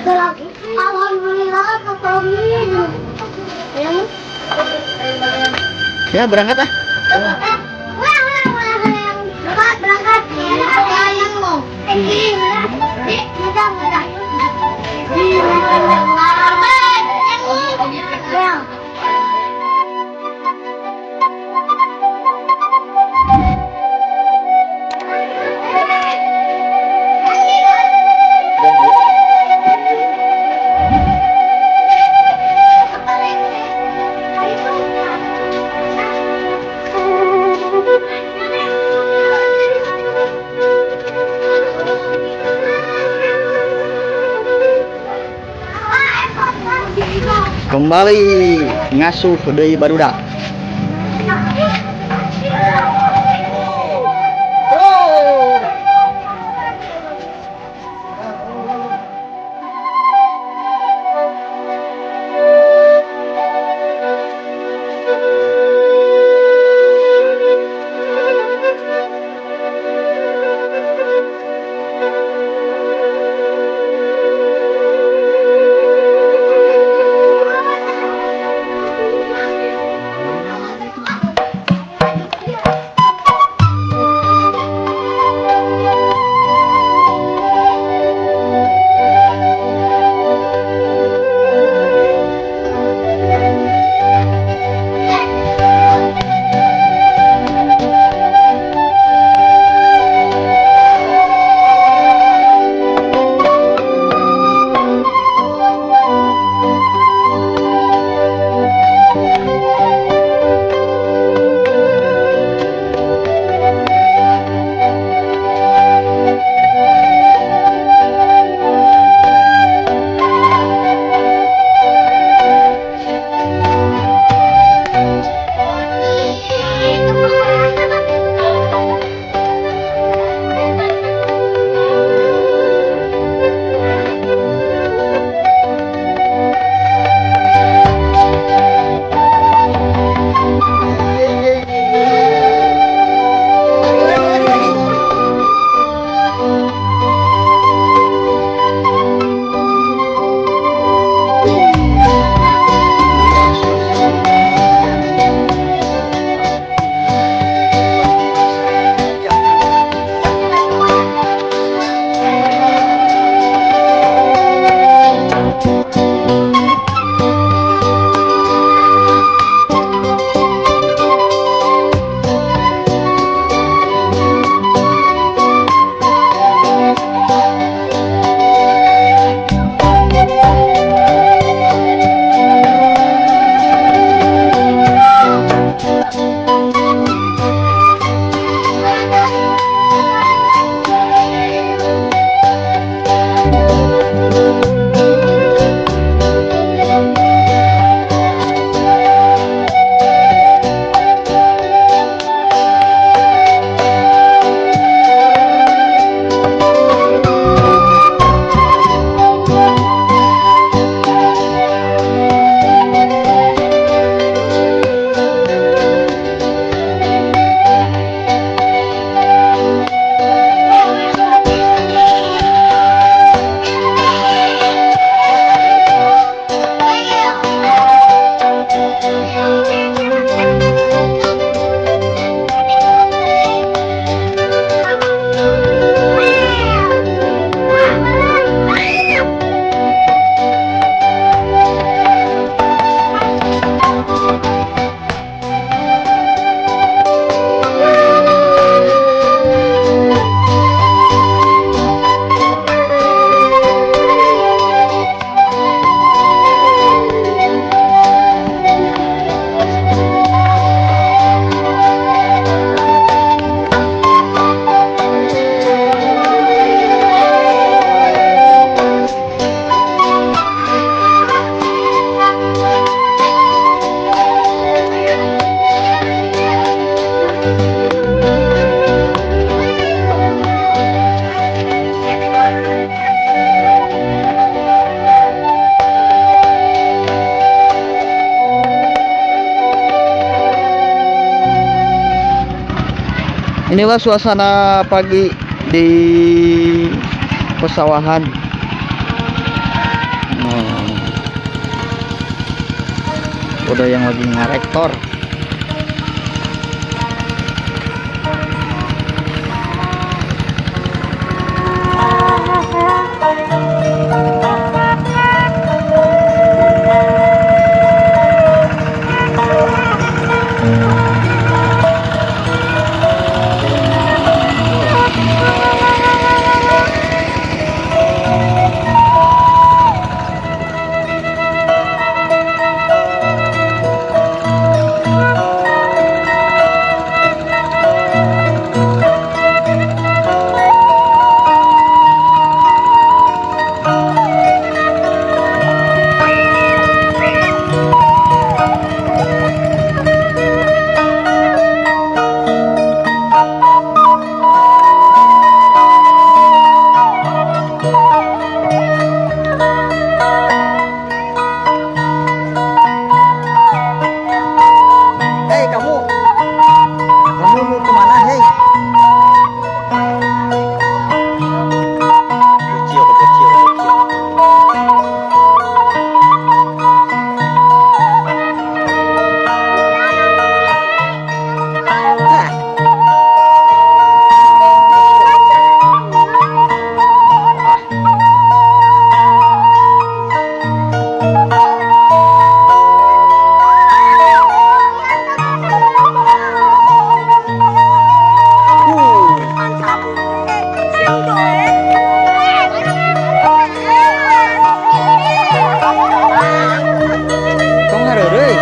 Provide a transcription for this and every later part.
Alhamdulillah kami. Ya berangkat ah. Berangkat. Yang mau. Kembali ngasuh deui barudak. Inilah suasana pagi di pesawahan. Udah yang lagi ngarektor. Hei kamu mau kemana? Hei, bocil, bocil, bocil. Ah. Tong hareureui.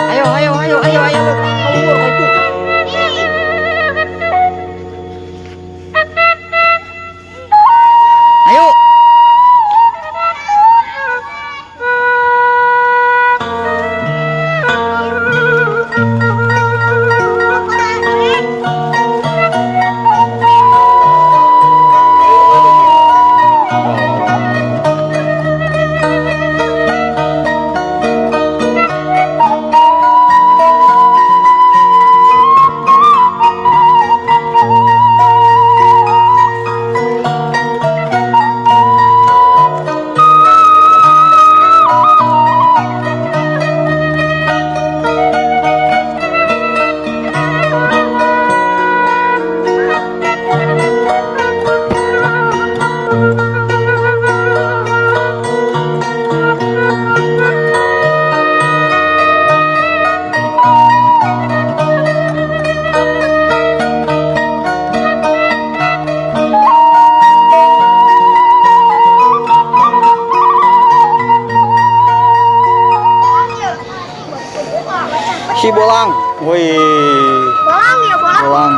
Ayo, ayo, ayo, ayo, ayo, kabur itu. Ayo. Si bolang, woi, Bolang ya, bolang. bolang.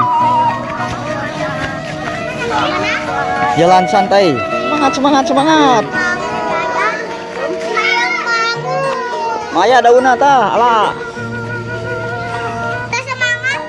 Jalan santai, semangat, semangat, semangat. Maya daunna tah, ala. Kita semangat.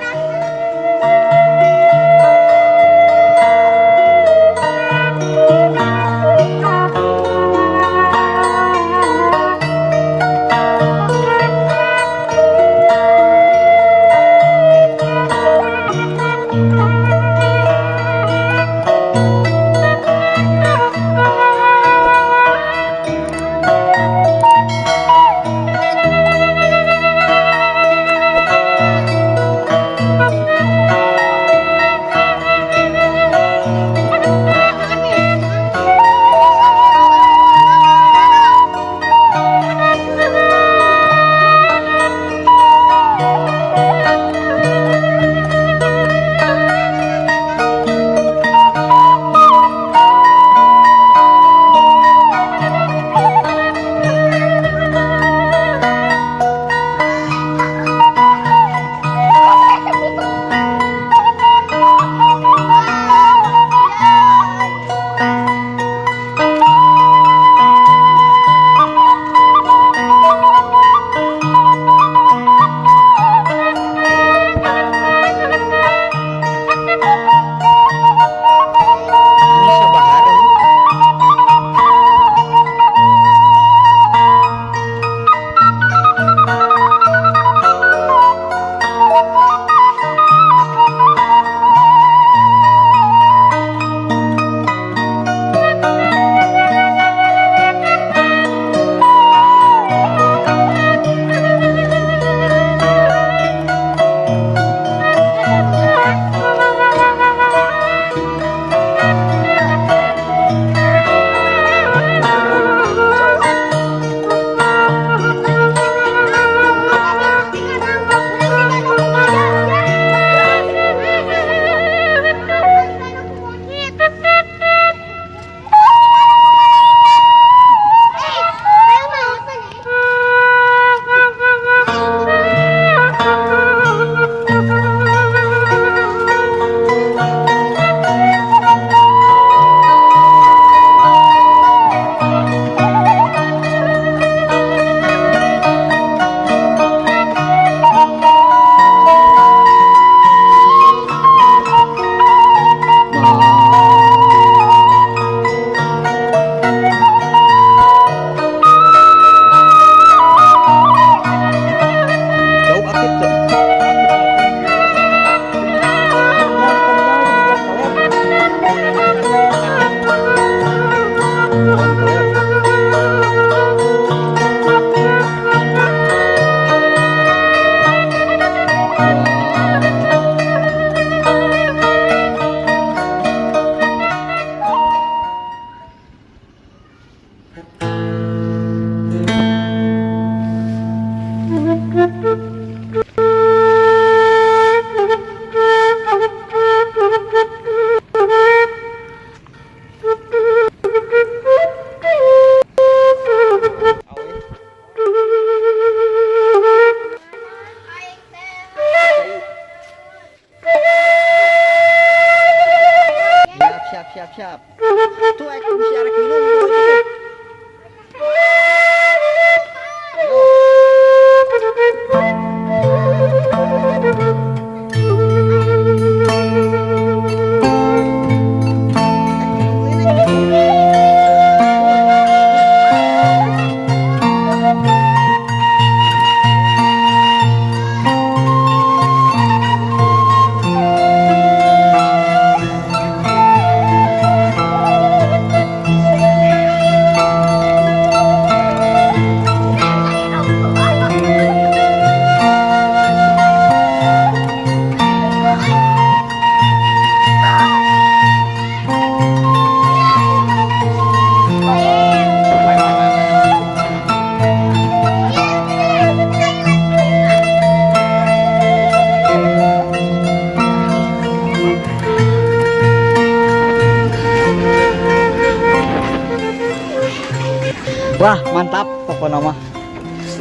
Wah, mantap pokoknya mah.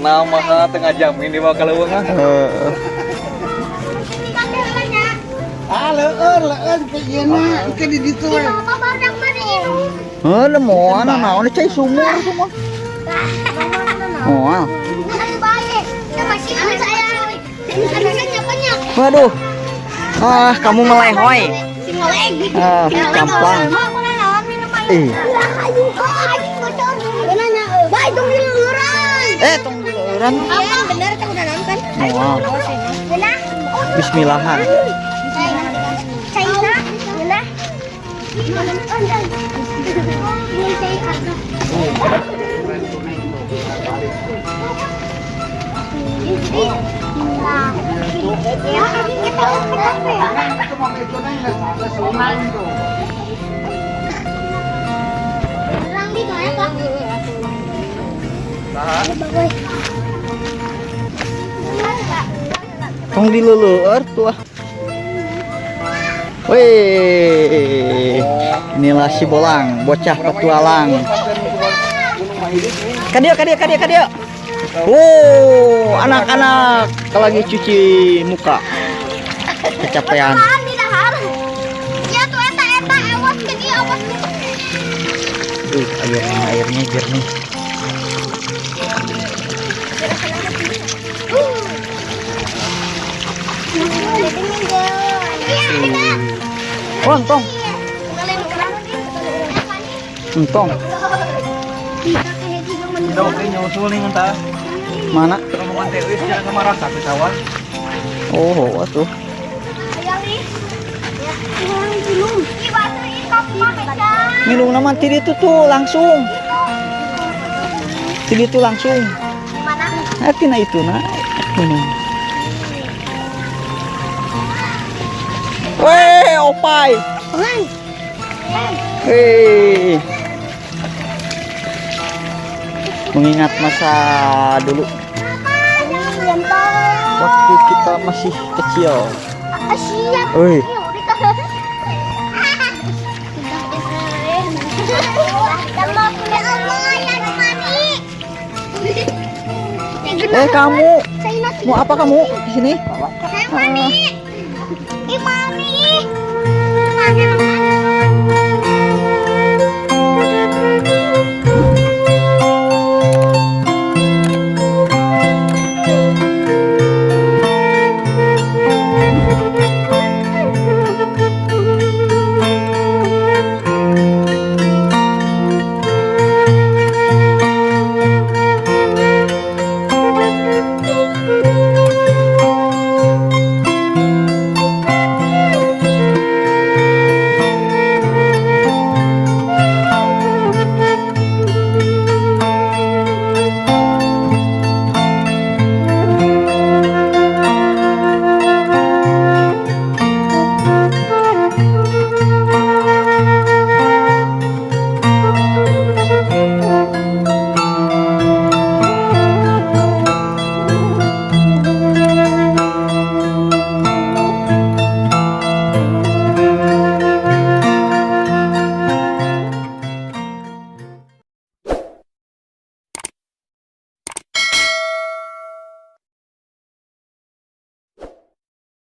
Nama tengah jam ini bakal leuweung. Leueur ke ieu na, ke di ditu we. Ada moal naon cai sumur semua. Moal. Waduh. Ah, kamu melehoi. Ah, camplang. Tong dileuran. Bener kan udah nonton. Moal. Bismillahan. China, bener. Tong dileleur tuh. Wih, inilah si Bolang, bocah petualang. Kadia. Oh, anak-anak lagi cuci muka. Kecapean. Ya tuh eta awas ke dia awas. Airnya jernih. Tong. Oke nyusul nih entah. Mana? Rombongan teh geus jalan ka Marasa ke sawah. Oh, atuh. Minum nama tadi itu tuh langsung. Tadi itu langsung. Hati na itu na. Minum. Weh, opai. Hei. Mengingat masa dulu waktu kita masih kecil. Siap. Wih. Kamu mau apa kamu di sini? Saya mani.